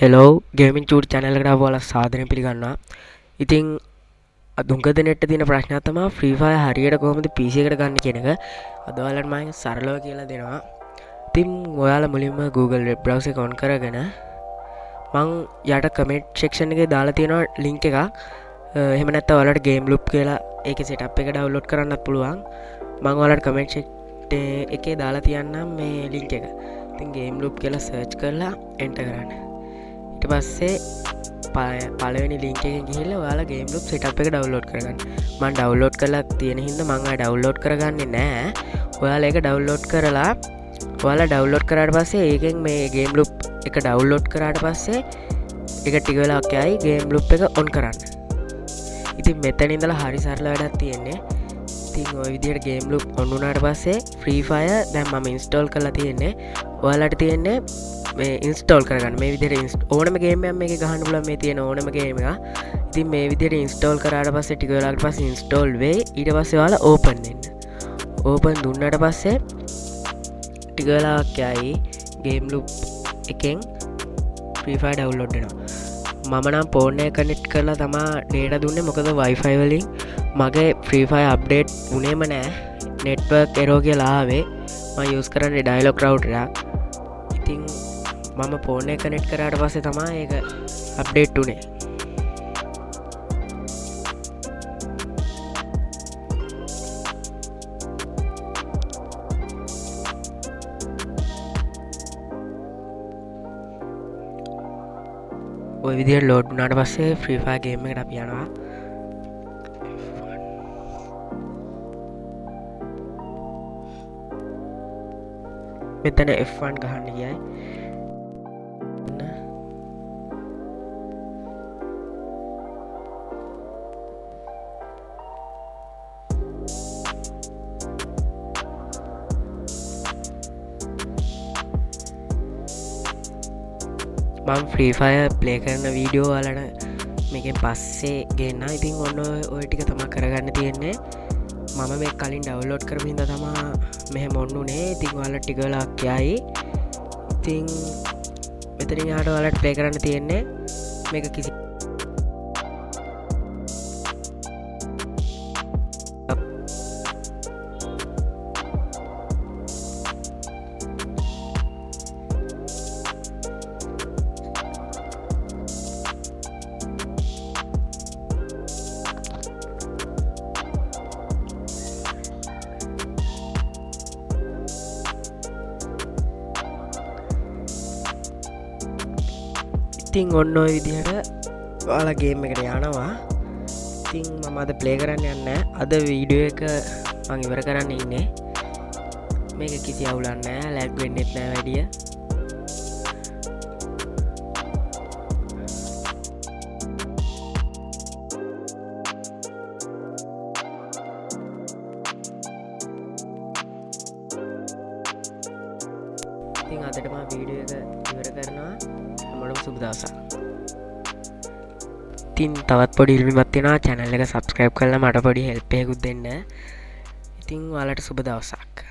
Hello gaming චූට් channel එකට ඔයාලා සාදරයෙන් පිළිගන්නවා. ඉතින් දුංග දෙනෙට තියෙන ප්‍රශ්නයක් තමයි ෆ්‍රී ෆයර් හරියට කොහොමද PC එකට ගන්න කියන එක. අද ඔයාලට මම සරලව කියලා දෙනවා. ඉතින් ඔයාලා මුලින්ම Google web browser එක on කරගෙන මං යට කමෙන්ට් සෙක්ෂන් එකේ දාලා තියෙනවා link එකක්. එහෙම නැත්නම් ඔයාලට game loop කියලා ඒකේ setup එක download කරන්නත් පුළුවන්. මං ඔයාලට කමෙන්ට් එකේ දාලා තියන්නම් මේ link එක. ඉතින් game loop කියලා search කරලා enter කරන්න. ඊට පස්සේ පළවෙනි ලින්ක් එකෙන් ගිහිල්ලා ඔයාලා game loop setup එක download කරගන්න. මම download කරලා තියෙන හින්දා මම ආය download කරගන්නේ නැහැ. ඔයාලා ඒක download කරලා ඔයාලා download කරාට පස්සේ ඒකෙන් මේ game loop එක download කරාට පස්සේ ඒක ටික වෙලාවක් යයි game loop එක on කරන්න. ඉතින් මෙතන ඉඳලා හරි සරල වැඩක් තියෙන්නේ. ඉතින් ওই විදිහට game loop on වුණාට පස්සේ Free Fire දැන් මම install කරලා තියෙන්නේ. ඔයාලට තියෙන්නේ මේ ඉන්ස්ටෝල් කරගන්න මේ විදිහට ඕනම ගේම් එකක් මේකේ ගහන්න පුළුවන් මේ තියෙන ඕනම ගේම් එකක්. ඉතින් මේ විදිහට ඉන්ස්ටෝල් කරාට පස්සේ ටික වෙලාවකට පස්සේ ඉන්ස්ටෝල් වෙයි. ඊට පස්සේ ඔයාලා ඕපන් වෙන්න. ඕපන් දුන්නාට පස්සේ ටික වෙලාවක් යයි ගේම් ලූප් එකෙන් Free Fire download වෙනවා. මම නම් ෆෝන් එක කනෙක්ට් කරලා තමයි data දුන්නේ. මොකද Wi-Fi වලින් මගේ Free Fire update වුණේම නැහැ. network error කියලා ආවේ. මම use කරන්නේ dialog router එකක්. ඉතින් මම ෆෝන් එක කනෙක්ට් කරාට පස්සේ තමයි ඒක අප්ඩේට් උනේ. ඔය විදිහට ලෝඩ් වුණාට පස්සේ Free Fire game එකට අපි යනවා. මෙතන F1 ගහන්න ගියයි. මම Free Fire ප්ලේ කරන වීඩියෝ වලට මේකෙන් පස්සේ ගේන්න. ඉතින් ඔන්න ඔය ටික තමයි කරගන්න තියෙන්නේ. මම මේ කලින් ඩවුන්ලෝඩ් කරපු හින්දා තමයි මෙහෙම ඔන්න උනේ. ඉතින් ඔයාලට ටික වෙලාවක් යයි. ඉතින් මෙතනින් යාට ඔයාලට ප්ලේ කරන්න තියෙන්නේ මේක කිසි ඉතින් ඔන්න ඔය විදිහට ඔයාලා ගේම් එකට යනවා. ඉතින් මම අද ප්ලේ කරන්න යන්නේ. අද වීඩියෝ එක මම ඉවර කරන්න ඉන්නේ. මේක කිසි අවුලක් නැහැ. ලැග් වෙන්නෙත් නැහැ වැඩිය. ඉතින් අදට මම වීඩියෝ එක ඉවර කරනවා. හැමෝටම සුබ දවසක්. ඉතින් තවත් පොඩි ඉල්මීමක් තියෙනවා. channel එක subscribe කරලා මට පොඩි help එකකුත් දෙන්න. ඉතින් ඔයාලට සුබ දවසක්.